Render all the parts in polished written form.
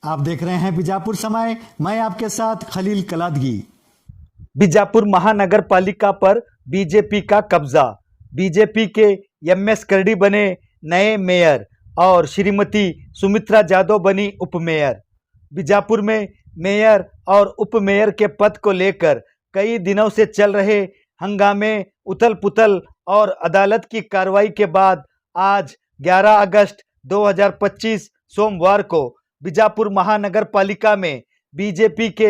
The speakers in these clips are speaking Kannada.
आप देख रहे हैं बीजापुर समय। मैं आपके साथ खलील कलादगी। बीजापुर महानगर पालिका पर बीजेपी का कब्जा। बीजेपी के एमएस करडी बने नए मेयर और श्रीमती सुमित्रा जादव बनी उप मेयर। बीजापुर में मेयर और उप मेयर के पद को लेकर कई दिनों से चल रहे हंगामे, उथल पुथल और अदालत की कार्रवाई के बाद आज 11 अगस्त 2025 सोमवार को बीजापुर महानगर पालिका में बीजेपी के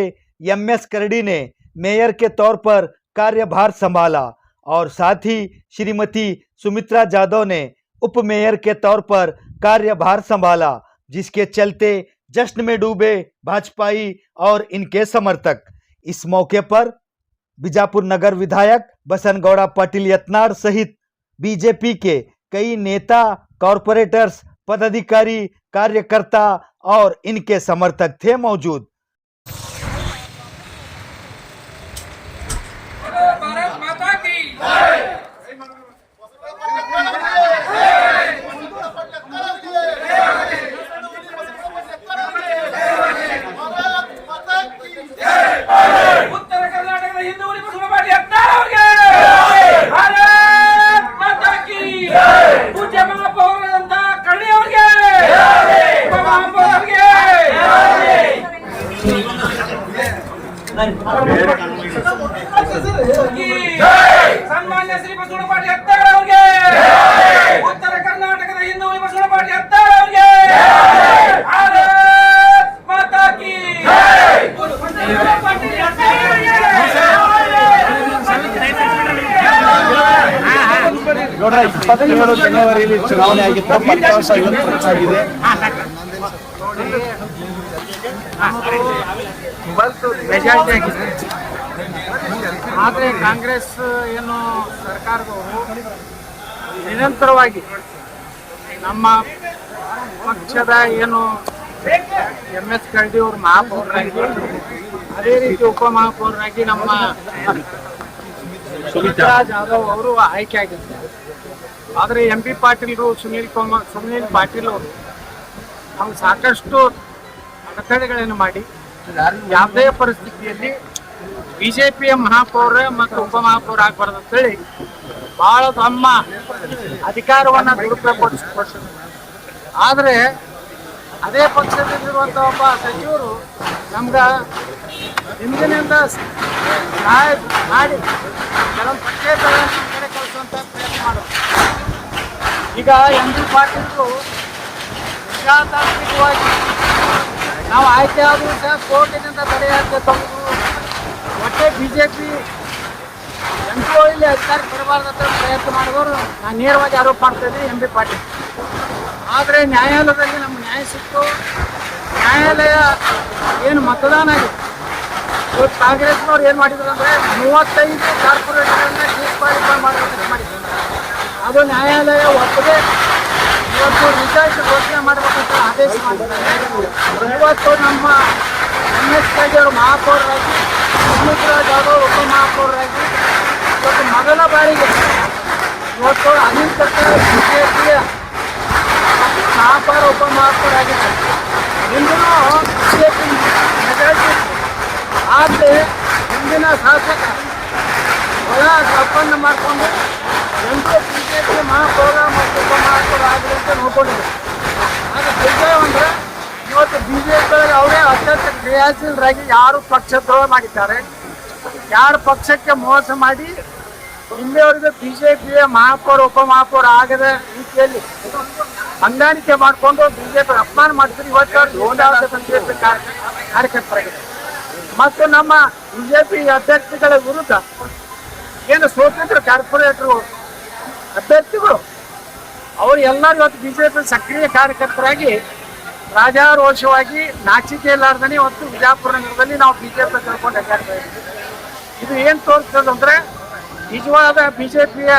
एमएस करडी ने मेयर के तौर पर कार्यभार संभाला और साथ ही श्रीमती सुमित्रा जादव ने उप मेयर के तौर पर कार्यभार संभाला, जिसके चलते जश्न में डूबे भाजपाई और इनके समर्थक। इस मौके पर बीजापुर नगर विधायक बसनगौड़ा पाटिल यत्नाड़ सहित बीजेपी के कई नेता, कॉरपोरेटर्स, पदाधिकारी, कार्यकर्ता और इनके समर्थक थे मौजूद। भारत माता की जय। उत्तर कर्नाटक हिंदू मुस्लिम पार्टी हत्यारे भारत माता की जय। पूज्य महापौर करडी ಅವರಿಗೆ महापौर ಅವರಿಗೆ ಸನ್ಮಾನ್ಯ ಶ್ರೀ ಬಸವಣ್ಣ ಪಾಟೀಲ್ ಹತ್ತಾರ ಅವರಿಗೆ ಉತ್ತರ ಕರ್ನಾಟಕದ ಹಿಂದೂ ಬಸವಣ್ಣ ಪಾಟೀಲ್ ಹತ್ತಾರ ಅವರಿಗೆ ಭಾರತ್ ಮಾತಾ ಕಿ ನೋಡ್ರ 27 ಜನವರಿಯಲ್ಲಿ ಚುನಾವಣೆ ಆಗಿತ್ತು. ಫಲಿತಾಂಶ ಇವತ್ತು ಪ್ರಕಟವಾಗಿದೆ. ಮೆಜಾರಿಟಿ ಆಗಿದೆ. ಆದರೆ ಕಾಂಗ್ರೆಸ್ ಏನು ಸರ್ಕಾರದವರು ನಿರಂತರವಾಗಿ ನಮ್ಮ ಪಕ್ಷದ ಏನು ಎಂ.ಎಸ್. ಕರಡಿ ಅವರು ಮಹಾಪೌರರಾಗಿ, ಅದೇ ರೀತಿ ಉಪಮಹಾಪೌರರಾಗಿ ನಮ್ಮ ಸುಮಿತ್ರಾ ಜಾಧವ್ ಅವರು ಆಯ್ಕೆ ಆಗಿದ್ದಾರೆ. ಆದರೆ ಎಂ.ಪಿ. ಪಾಟೀಲ್ರು ಸುನೀಲ್ ಪಾಟೀಲ್ ಅವರು ನಾವು ಸಾಕಷ್ಟು ಅಡೆತಡೆಗಳನ್ನು ಮಾಡಿ ಯಾವುದೇ ಪರಿಸ್ಥಿತಿಯಲ್ಲಿ ಬಿಜೆಪಿಯ ಮಹಾಪೌರ ಮತ್ತು ಉಪಮಹಾಪೌರ ಆಗಬಾರ್ದು ಅಂತೇಳಿ ಬಹಳ ತಮ್ಮ ಅಧಿಕಾರವನ್ನು ದುರುಪಯೋಗಪಡಿಸಿಕೊಳ್ತಾರೆ. ಆದರೆ ಅದೇ ಪಕ್ಷದಲ್ಲಿರುವಂಥ ಒಬ್ಬ ಸಚಿವರು ನಮ್ಗೆ ಹಿಂದಿನಿಂದ ಸಹಾಯ ಮಾಡಿ ಕೆಲವೊಂದು ಪಂಚಾಯತ್ಗಳನ್ನು ಕಡೆ ಕಳಿಸುವಂಥ ಪ್ರಯತ್ನ ಮಾಡೋದು. ಈಗ ಎಂ.ಪಿ. ಪಾಟೀಲ್ರು ಪ್ರಜಾತಾಂತ್ರಿಕವಾಗಿ ನಾವು ಆಯ್ಕೆ ಆದರೂ ಸಹ ಕೋರ್ಟಿನಿಂದ ತಡೆಯಾಜ್ಞೆ ತಗೊಂಡು ಒಟ್ಟೆ ಬಿಜೆಪಿ ಎಂ.ಪಿ. ಇಲ್ಲಿ ಅಧಿಕಾರಕ್ಕೆ ಬರಬಾರ್ದಂತ ಪ್ರಯತ್ನ ಮಾಡಿದವರು ನಾನು ನೇರವಾಗಿ ಆರೋಪ ಮಾಡ್ತಾ ಇದ್ದೀನಿ ಎಂ.ಪಿ. ಪಾಟೀಲ್. ಆದರೆ ನ್ಯಾಯಾಲಯದಲ್ಲಿ ನಮ್ಗೆ ನ್ಯಾಯ ಸಿಕ್ತು. ನ್ಯಾಯಾಲಯ ಏನು ಮತದಾನ ಆಗಿದೆ, ಇವತ್ತು ಕಾಂಗ್ರೆಸ್ನವ್ರು ಏನು ಮಾಡಿದ್ರು ಅಂದರೆ 35 ಕಾರ್ಪೊರೇಟರ್ಗಳನ್ನ ಡಿಸ್ಕ್ವಾಲಿಫೈ ಮಾಡಬೇಕಂತ ಮಾಡಿದ್ರು. ಅದು ನ್ಯಾಯಾಲಯ ಒಪ್ಪದೆ ಇವತ್ತು ರಿಸಲ್ಟ್ ಘೋಷಣೆ ಮಾಡಬೇಕಂತ ಆದೇಶ ಮಾಡಿದ್ದಾರೆ. ಇವತ್ತು ನಮ್ಮ ಎಂ.ಎಸ್. ಕರಡಿ ಅವರು ಮಹಾಪೌರರಾಗಿ, ಸುಮಿತ್ರಾ ಜಾಧವ್ ಉಪಮಹಾಪೌರರಾಗಿ ಇವತ್ತು ಮೊದಲ ಬಾರಿಗೆ ಇವತ್ತು ಅಧಿಕೃತ ಬಿಜೆಪಿಯ ಮಹಾಪೌರ ಉಪಮಹಾಪೌರಾಗಿದ್ದಾರೆ. ಇಂದೂ ಬಿಜೆಪಿ ಮೆಜಾರಿಟಿ. ಆದರೆ ಹಿಂದಿನ ಶಾಸಕ ಒಳ ಒಪ್ಪಂದ ಮಾಡಿಕೊಂಡು ಎಂಟು ಬಿಜೆಪಿ ಮಹಾಪೌರ ಮತ್ತು ಉಪಮಹಾಪೌರ ಆಗಲಿ ಅಂತ ನೋಡ್ಕೊಂಡಿದ್ದಾರೆ. ಆಗ ದುರ್ದೈವ ಅಂದರೆ ಇವತ್ತು ಬಿಜೆಪಿಯವರು ಅವರೇ ಅತ್ಯಂತ ಕ್ರಿಯಾಶೀಲರಾಗಿ ಯಾರು ಪಕ್ಷದ್ರೋಹ ಮಾಡಿದ್ದಾರೆ, ಯಾರು ಪಕ್ಷಕ್ಕೆ ಮೋಸ ಮಾಡಿ ಇಲ್ಲಿವರೆಗೂ ಬಿಜೆಪಿಯ ಮಹಾಪೌರ ಉಪಮಹಾಪೌರ ಆಗದ ರೀತಿಯಲ್ಲಿ ಹೊಂದಾಣಿಕೆ ಮಾಡಿಕೊಂಡು ಬಿಜೆಪಿ ಅಪಮಾನ ಮಾಡಿದ್ರು. ಇವತ್ತು ಅವರು ಹೋರಾಟ ಬಿಜೆಪಿ ಕಾರ್ಯಕರ್ತರಾಗಿದೆ. ಮತ್ತು ನಮ್ಮ ಬಿಜೆಪಿ ಅಭ್ಯರ್ಥಿಗಳ ವಿರುದ್ಧ ಏನು ಸ್ವತಂತ್ರ ಕಾರ್ಪೊರೇಟರು ಅಭ್ಯರ್ಥಿಗಳು ಅವರು ಎಲ್ಲರೂ ಇವತ್ತು ಬಿಜೆಪಿ ಸಕ್ರಿಯ ಕಾರ್ಯಕರ್ತರಾಗಿ ರಾಜಾರೋಷವಾಗಿ ನಾಚಿಕೆ ಇಲ್ಲಾರ್ದೇ ಇವತ್ತು ಬಿಜಾಪುರ ನಗರದಲ್ಲಿ ನಾವು ಬಿಜೆಪಿ ಕರ್ಕೊಂಡು ಅಡ್ಡಾಡ್ತಾ ಇದ್ದೀವಿ. ಇದು ಏನು ತೋರಿಸ್ತದಂದ್ರೆ ನಿಜವಾದ ಬಿಜೆಪಿಯ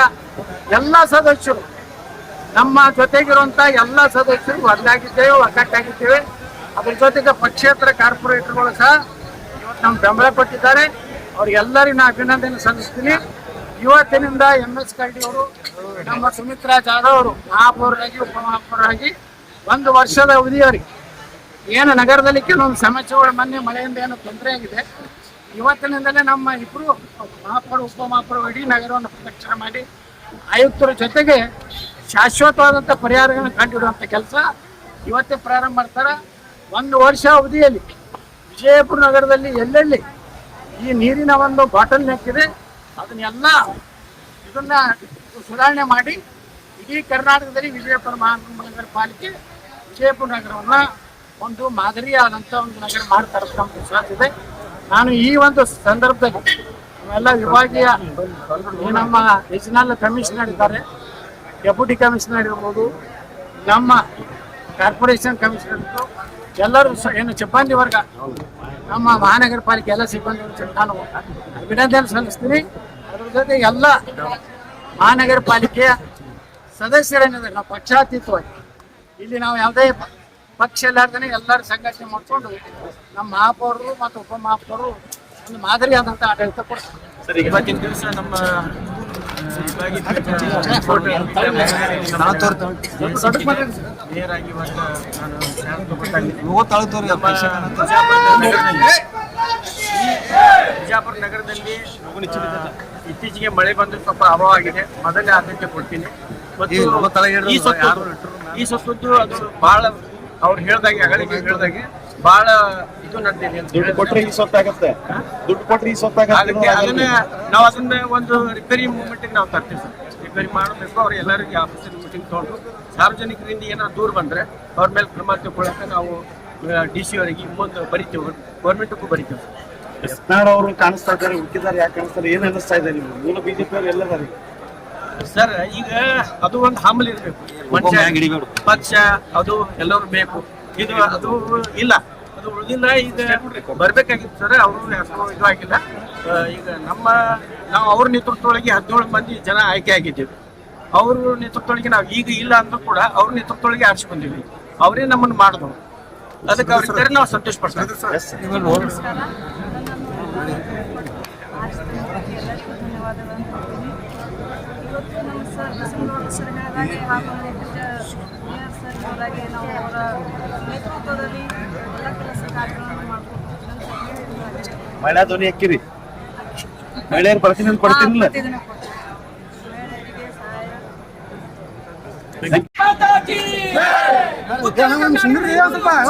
ಎಲ್ಲ ಸದಸ್ಯರು, ನಮ್ಮ ಜೊತೆಗಿರುವಂಥ ಎಲ್ಲ ಸದಸ್ಯರು ಒಂದಾಗಿದ್ದೇವೆ, ಒಗ್ಗಟ್ಟಾಗಿದ್ದೇವೆ. ಅದ್ರ ಜೊತೆಗೆ ಪಕ್ಷೇತರ ಕಾರ್ಪೊರೇಟರ್ಗಳು ಸಹ ಇವತ್ತು ನಮ್ಮ ಬೆಂಬಲ ಕೊಟ್ಟಿದ್ದಾರೆ. ಅವ್ರಿಗೆಲ್ಲರಿಗೂ ನಾನು ಅಭಿನಂದನೆ ಸಲ್ಲಿಸ್ತೀನಿ. ಇವತ್ತಿನಿಂದ ಎಂ.ಎಸ್. ಕರಡಿ ಅವರು, ನಮ್ಮ ಸುಮಿತ್ರಾ ಜಾಧವ್ ಅವರು ಮಹಾಪೌರರಾಗಿ ಉಪಮಹಾಪೌರರಾಗಿ 1 ವರ್ಷದ ಅವಧಿಯವರಿಗೆ ಏನು ನಗರದಲ್ಲಿ ಕೆಲವೊಂದು ಸಮಸ್ಯೆಗಳು ಮೊನ್ನೆ ಮಳೆಯಿಂದ ಏನೋ ತೊಂದರೆ ಆಗಿದೆ. ಇವತ್ತಿನಿಂದಲೇ ನಮ್ಮ ಇಬ್ಬರು ಮಹಾಪೌರ ಉಪಮಹಾಪೌರ ಇಡೀ ನಗರವನ್ನು ಪ್ರದಕ್ಷಿಣೆ ಮಾಡಿ ಆಯುಕ್ತರ ಜೊತೆಗೆ ಶಾಶ್ವತವಾದಂಥ ಪರಿಹಾರಗಳನ್ನು ಕಂಡುಹಿಡುವಂಥ ಕೆಲಸ ಇವತ್ತೇ ಪ್ರಾರಂಭ ಮಾಡ್ತಾರೆ. 1 ವರ್ಷ ಅವಧಿಯಲ್ಲಿ ವಿಜಯಪುರ ನಗರದಲ್ಲಿ ಎಲ್ಲೆಲ್ಲಿ ಈ ನೀರಿನ ಒಂದು ಬಾಟಲ್ ನೆಕ್ ಇದೆ ಅದನ್ನೆಲ್ಲ ಇದನ್ನ ಸುಧಾರಣೆ ಮಾಡಿ ಇಡೀ ಕರ್ನಾಟಕದಲ್ಲಿ ವಿಜಯಪುರ ಮಹಾನಗರ ಪಾಲಿಕೆ ವಿಜಯಪುರ ನಗರವನ್ನು ಒಂದು ಮಾದರಿಯಾದಂಥ ಒಂದು ನಗರ ಮಾಡ್ತಾರೆ ಅಂತ ನಮ್ಗೆ ವಿಶ್ವಾಸ ಇದೆ. ನಾನು ಈ ಒಂದು ಸಂದರ್ಭದಲ್ಲಿ ನಾವೆಲ್ಲ ವಿಭಾಗೀಯ ಈ ನಮ್ಮ ರಿಜಿನಲ್ ಕಮಿಷನರ್ ಇದ್ದಾರೆ, ಡೆಪ್ಯೂಟಿ ಕಮಿಷನರ್ ಇರ್ಬೋದು, ನಮ್ಮ ಕಾರ್ಪೊರೇಷನ್ ಕಮಿಷನರ್ ಇರ್ಬೋದು, ಎಲ್ಲರೂ ಏನು ಸಿಬ್ಬಂದಿ ವರ್ಗ ನಮ್ಮ ಮಹಾನಗರ ಪಾಲಿಕೆ ಎಲ್ಲ ಸಿಬ್ಬಂದಿ ವರ್ಗ ನಾನು ಅಭಿನಂದನೆ ಸಲ್ಲಿಸ್ತೀನಿ. ಅದ್ರ ಜೊತೆ ಎಲ್ಲ ಮಹಾನಗರ ಪಾಲಿಕೆಯ ಸದಸ್ಯರೇನಿದ್ದಾರೆ ನಾವು ಪಕ್ಷಾತೀತವಾಗಿ ಇಲ್ಲಿ ನಾವು ಯಾವುದೇ ಪಕ್ಷ ಇಲ್ಲಾರ್ದೇ ಎಲ್ಲರೂ ಸಂಘಟನೆ ಮಾಡಿಕೊಂಡು ನಮ್ಮ ಮಹಾಪೌರರು ಮತ್ತು ಉಪಮಹಾಪೌರರು ಒಂದು ಮಾದರಿಯಾದಂಥ ಆಡಳಿತ ಕೊಡ್ತಾರೆ. ಸರ್, ಇವತ್ತಿನ ದಿವಸ ನಮ್ಮ ನೇರಾಗಿ ಬಿಜಾಪುರ ನಗರದಲ್ಲಿ ಇತ್ತೀಚೆಗೆ ಮಳೆ ಬಂದು ಸ್ವಲ್ಪ ಅಭಾವ ಆಗಿದೆ. ಮೊದಲೇ ಆದ್ಯತೆ ಕೊಡ್ತೀನಿ. ಈ ಸೊತ್ತು ಅದು ಬಹಳ ಅವ್ರು ಹೇಳ್ದಾಗೆ ಅಗಳಿಗೆ ಹೇಳ್ದಾಗೆ ಬಹಳ ಇದು ನಡೆದಿದೆ ಅಂತ ದುಡ್ಡು ಕೊಟ್ರೆ ಈ ಸೊತ್ತಾಗತ್ತೆ, ದುಡ್ಡು ಕೊಟ್ರೆ ಈ ಸೊತ್ತಾಗತ್ತೆ. ಅದನ್ನ ನಾವು ಅದನ್ನ ಒಂದು ರಿಪೇರಿ ಮೂವ್ಮೆಂಟಿಗೆ ನಾವು ತರ್ತೀವಿ ಸರ್. ರಿಪೇರಿ ಮಾಡಬೇಕು. ಅವ್ರು ಎಲ್ಲರಿಗೆ ಆಫೀಸರ್ ಮೀಟಿಂಗ್ ತೊಗೊಂಡು ಸಾರ್ವಜನಿಕರಿಂದ ಏನಾದ್ರು ದೂರ ಬಂದ್ರೆ ಅವ್ರ ಮೇಲೆ ಕ್ರಮ ತಗೊಳ್ಳಕ್ಕೆ ನಾವು DC ಅವರಿಗೆ ಮುಂದೆ ಬರಿತೀವಿ, ಗೌರ್ಮೆಂಟ್ಗೂ ಬರಿತೀವಿ ಸರ್. ಯತ್ನಾಳ್ ಅವರು ಕಾಣಿಸ್ತಾ ಇದ್ದಾರೆ, ಹುಡುಕಿದ್ದಾರೆ, ಯಾಕೆ ಕಾಣಿಸ್ತಾರೆ, ಏನ್ ಅನ್ನಿಸ್ತಾ ಇದೆ ನಿಮ್ಗೆ? ಮೂಲ ಬಿಜೆಪಿ ಅವರು ಎಲ್ಲದಾರೆ ಸರ್. ಈಗ ಅದು ಒಂದು ಹಂಬಲ್ ಇರಬೇಕು, ಮನುಷ್ಯ ಪಕ್ಷ ಅದು ಎಲ್ಲರೂ ಬೇಕು. ಇದು ಅದು ಇಲ್ಲ, ಅದು ಉಳಿದಿಲ್ಲ. ಈಗ ಬರ್ಬೇಕಾಗಿತ್ತು ಸರ್, ಅವರು ಯಾಕೋ ಇದು ಆಗಿಲ್ಲ. ಈಗ ನಾವು ಅವ್ರ ನೇತೃತ್ವದೊಳಗೆ 17 ಮಂದಿ ಜನ ಆಯ್ಕೆ ಆಗಿದ್ದೀವಿ. ಅವ್ರ ನೇತೃತ್ವದೊಳಗೆ ನಾವು ಈಗ ಇಲ್ಲ ಅಂದ್ರೂ ಕೂಡ ಅವ್ರ ನೇತೃತ್ವದೊಳಗೆ ಆರಿಸಿ ಬಂದಿವಿ. ಅವರೇ ನಮ್ಮನ್ನು ಮಾಡಿದ್ರು. ಅದಕ್ಕೆ ಅವ್ರಿದ್ದಾರೆ ನಾವು ಸಂತೋಷ ಪಡ್ತೀವಿ. ಇವತ್ತು ನಮ್ಮ ಸರ್ ಬಸವನಗೌಡ ಸರ್ ಹೇಳಿದಾಗೆ ಹಾಗೂ ಮೇಯರ್ ಸರ್ ಹೇಳಿದಾಗೆ ನಾವು ಅವರ ನೇತೃತ್ವದಲ್ಲಿ ಎಲ್ಲ ಕೆಲಸ ಕಾರ್ಯಗಳನ್ನು ಮಾಡ್ಕೊಂಡು ಮಹಿಳಾ ಧ್ವನಿ ಹಾಕಿರಿ, ಮಹಿಳೆಯರು ಪ್ರತಿನಿಧಿ ಕೊಡ್ತೀನಿಲ್ಲ. ಮಹಿಳೆಯರಿಗೆ ಸಹಾಯ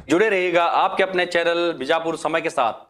जुड़े रहिएगा आपके अपने चैनल बीजापुर समय के साथ।